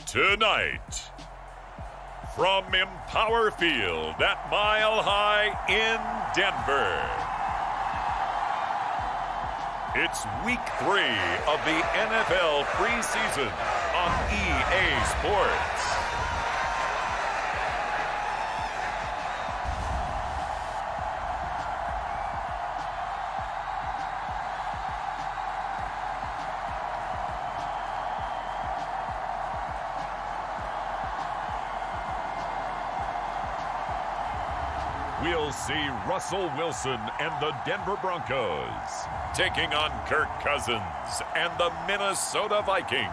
Tonight, from Empower Field at Mile High in Denver, it's Week 3 of the NFL preseason on EA Sports. We'll see Russell Wilson and the Denver Broncos taking on Kirk Cousins and the Minnesota Vikings.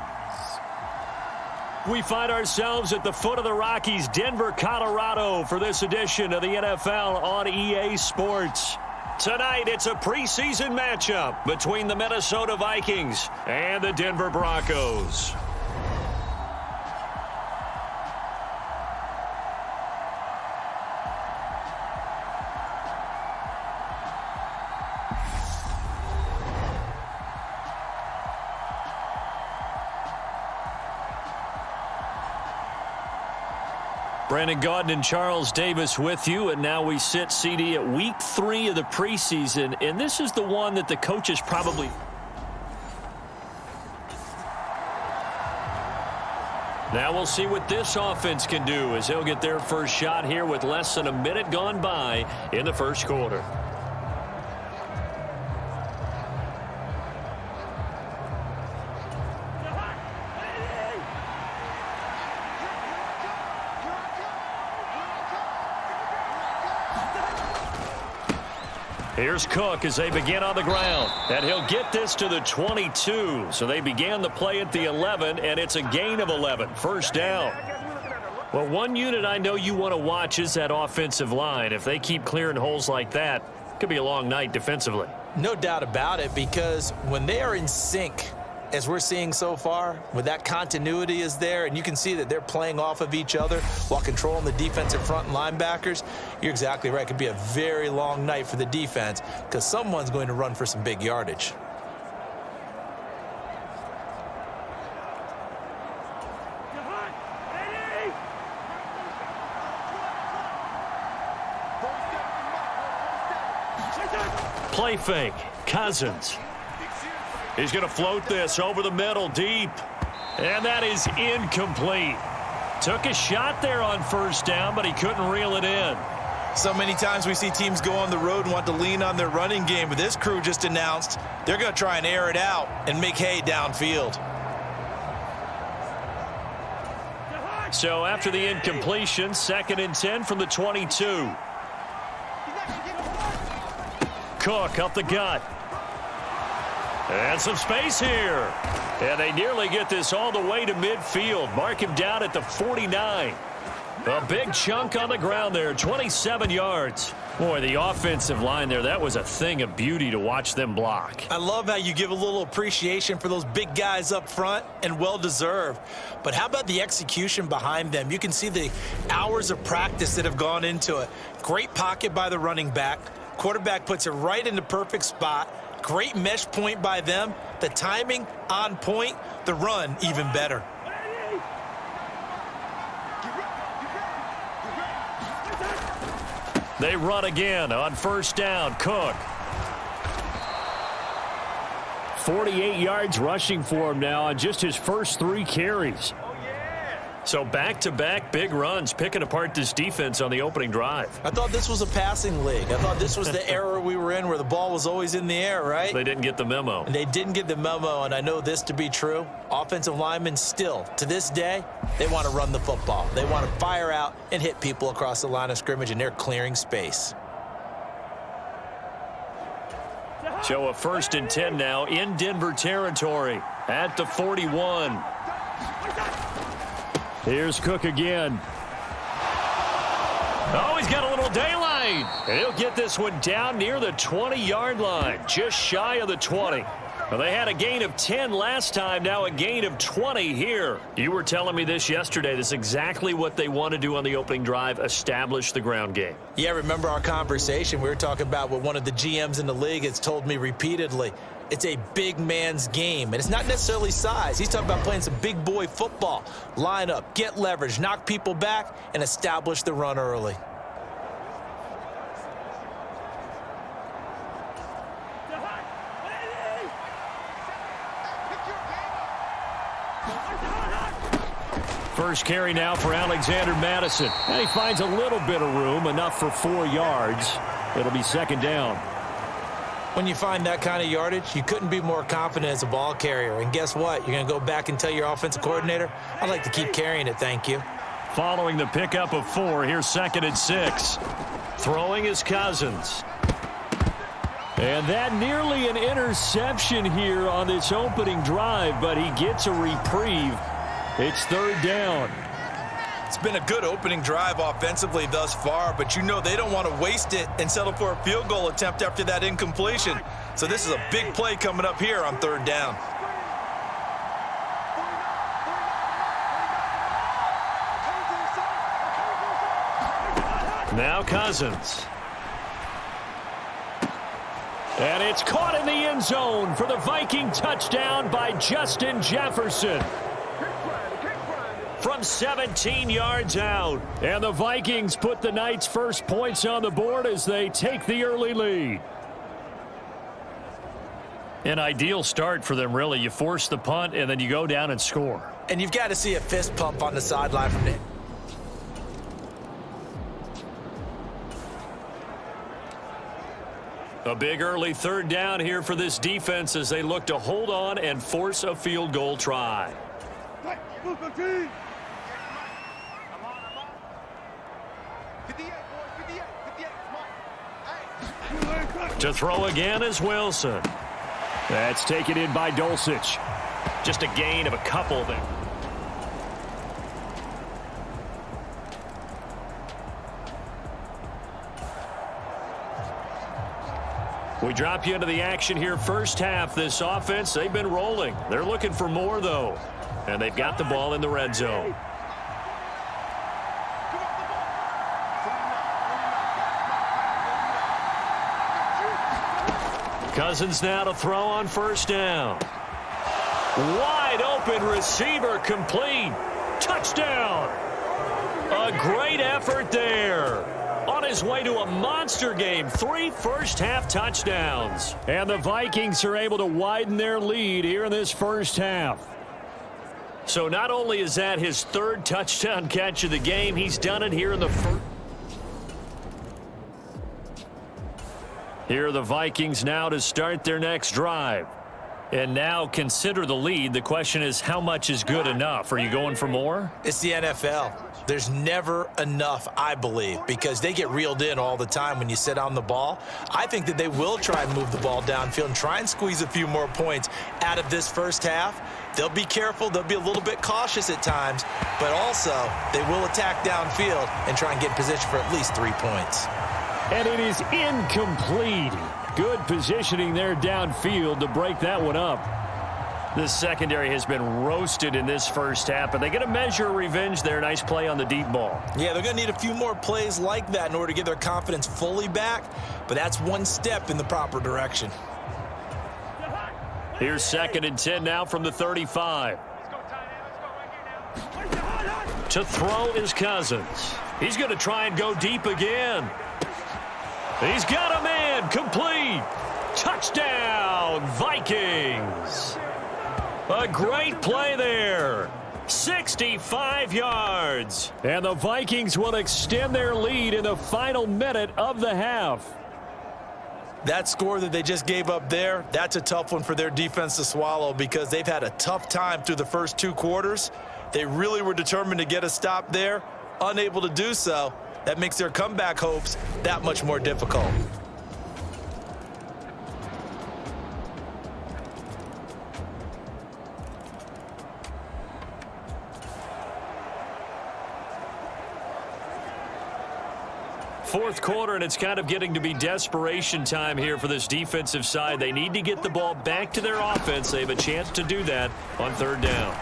We find ourselves at the foot of the Rockies, Denver, Colorado, for this edition of the NFL on EA Sports. Tonight, it's a preseason matchup between the Minnesota Vikings and the Denver Broncos. Brandon Gaudin and Charles Davis with you, and now we sit, CD, at Week 3 of the preseason, and this is the one that the coaches probably... Now we'll see what this offense can do as they'll get their first shot here with less than a minute gone by in the first quarter. Here's Cook as they begin on the ground, and he'll get this to the 22. So they began the play at the 11, and it's a gain of 11. First down. Well, one unit I know you want to watch is that offensive line. If they keep clearing holes like that, it could be a long night defensively. No doubt about it, because when they are in sync, as we're seeing so far, when that continuity is there, and you can see that they're playing off of each other while controlling the defensive front and linebackers, you're exactly right. It could be a very long night for the defense because someone's going to run for some big yardage. Play fake. Cousins. He's going to float this over the middle deep. And that is incomplete. Took a shot there on first down, but he couldn't reel it in. So many times we see teams go on the road and want to lean on their running game, but this crew just announced they're going to try and air it out and make hay downfield. So after the incompletion, 2nd and 10 from the 22. Cook up the gut. And some space here. And they nearly get this all the way to midfield. Mark him down at the 49. A big chunk on the ground there, 27 yards. Boy, the offensive line there, that was a thing of beauty to watch them block. I love how you give a little appreciation for those big guys up front, and well-deserved. But how about the execution behind them? You can see the hours of practice that have gone into it. Great pocket by the running back. Quarterback puts it right in the perfect spot. Great mesh point by them. The timing on point. The run even better. They run again on first down. Cook. 48 yards rushing for him now on just his first 3 carries. So back-to-back big runs, picking apart this defense on the opening drive. I thought this was a passing league. I thought this was the era we were in where the ball was always in the air, right? They didn't get the memo. And they didn't get the memo, and I know this to be true. Offensive linemen still, to this day, they want to run the football. They want to fire out and hit people across the line of scrimmage, and they're clearing space. So a 1st and 10 now in Denver territory at the 41. Here's Cook again. Oh, he's got a little daylight. And he'll get this one down near the 20-yard line, just shy of the 20. Well, they had a gain of 10 last time, now a gain of 20 here. You were telling me this yesterday. This is exactly what they want to do on the opening drive, establish the ground game. Yeah, remember our conversation? We were talking about what one of the GMs in the league has told me repeatedly. It's a big man's game, and it's not necessarily size. He's talking about playing some big boy football. Line up, get leverage, knock people back, and establish the run early. First carry now for Alexander Madison. And he finds a little bit of room, enough for 4 yards. It'll be second down. When you find that kind of yardage, you couldn't be more confident as a ball carrier. And guess what? You're going to go back and tell your offensive coordinator, I'd like to keep carrying it, thank you. Following the pickup of 4, here's 2nd and 6. Throwing is Cousins. And that nearly an interception here on this opening drive, but he gets a reprieve. It's 3rd down. It's been a good opening drive offensively thus far, but you know they don't want to waste it and settle for a field goal attempt after that incompletion. So this is a big play coming up here on 3rd down. Now Cousins. And it's caught in the end zone for the Viking touchdown by Justin Jefferson. From 17 yards out. And the Vikings put the Knights' first points on the board as they take the early lead. An ideal start for them, really. You force the punt, and then you go down and score. And you've got to see a fist pump on the sideline from it. A big early 3rd down here for this defense as they look to hold on and force a field goal try. To throw again is Wilson. That's taken in by Dulcich. Just a gain of a couple there. We drop you into the action here first half. This offense, they've been rolling. They're looking for more, though. And they've got the ball in the red zone. Cousins now to throw on 1st down. Wide open receiver complete. Touchdown. A great effort there. On his way to a monster game. 3 first-half touchdowns. And the Vikings are able to widen their lead here in this first half. So not only is that his 3rd touchdown catch of the game, he's done it here in the first. Here are the Vikings now to start their next drive. And now consider the lead. The question is, how much is good enough? Are you going for more? It's the NFL. There's never enough, I believe, because they get reeled in all the time when you sit on the ball. I think that they will try and move the ball downfield and try and squeeze a few more points out of this first half. They'll be careful. They'll be a little bit cautious at times, but also they will attack downfield and try and get in position for at least 3 points. And it is incomplete. Good positioning there downfield to break that one up. The secondary has been roasted in this first half, but they get a measure of revenge there. Nice play on the deep ball. Yeah, they're going to need a few more plays like that in order to get their confidence fully back, but that's one step in the proper direction. Here's 2nd and 10 now from the 35. To throw is Cousins. He's going to try and go deep again. He's got a man. Complete. Touchdown, Vikings. A great play there. 65 yards. And the Vikings will extend their lead in the final minute of the half. That score that they just gave up there, that's a tough one for their defense to swallow because they've had a tough time through the first 2 quarters. They really were determined to get a stop there, unable to do so. That makes their comeback hopes that much more difficult. fourth quarter, and it's kind of getting to be desperation time here for this defensive side. They need to get the ball back to their offense. They have a chance to do that on third down.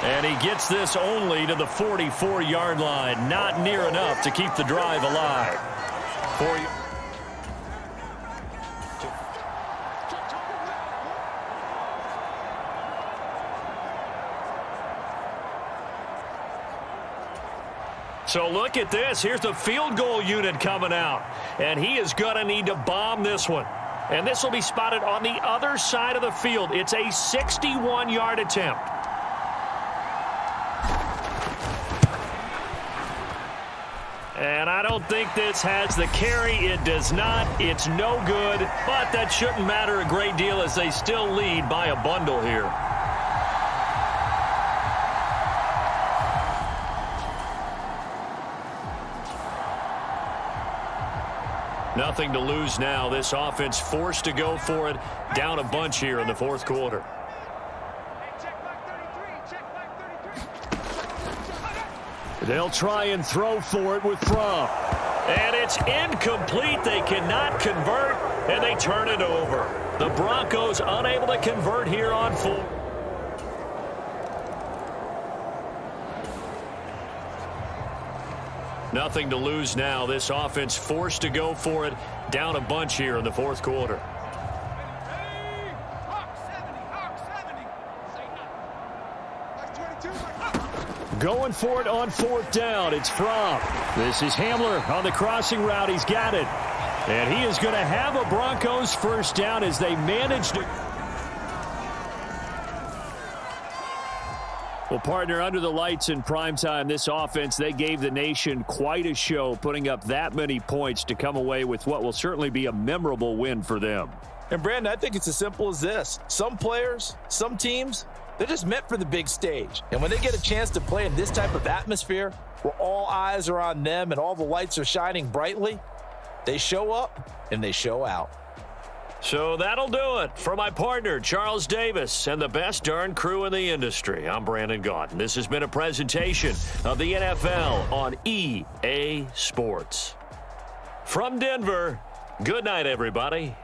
And he gets this only to the 44-yard line. Not near enough to keep the drive alive. So look at this. Here's the field goal unit coming out. And he is going to need to bomb this one. And this will be spotted on the other side of the field. It's a 61-yard attempt. And I don't think this has the carry. It does not. It's no good. But that shouldn't matter a great deal as they still lead by a bundle here. Nothing to lose now. This offense forced to go for it. Down a bunch here in the fourth quarter. They'll try and throw for it with Fromm. And it's incomplete. They cannot convert, and they turn it over. The Broncos unable to convert here on fourth. Nothing to lose now. This offense forced to go for it. Down a bunch here in the fourth quarter. Going for it on fourth down. It's Fromm. This is Hamler on the crossing route. He's got it. And he is going to have a Broncos first down as they manage to... Well, partner, under the lights in primetime, this offense, they gave the nation quite a show, putting up that many points to come away with what will certainly be a memorable win for them. And, Brandon, I think it's as simple as this. Some players, some teams, they're just meant for the big stage. And when they get a chance to play in this type of atmosphere, where all eyes are on them and all the lights are shining brightly, they show up and they show out. So that'll do it for my partner, Charles Davis, and the best darn crew in the industry. I'm Brandon Gaudin. This has been a presentation of the NFL on EA Sports. From Denver, good night, everybody.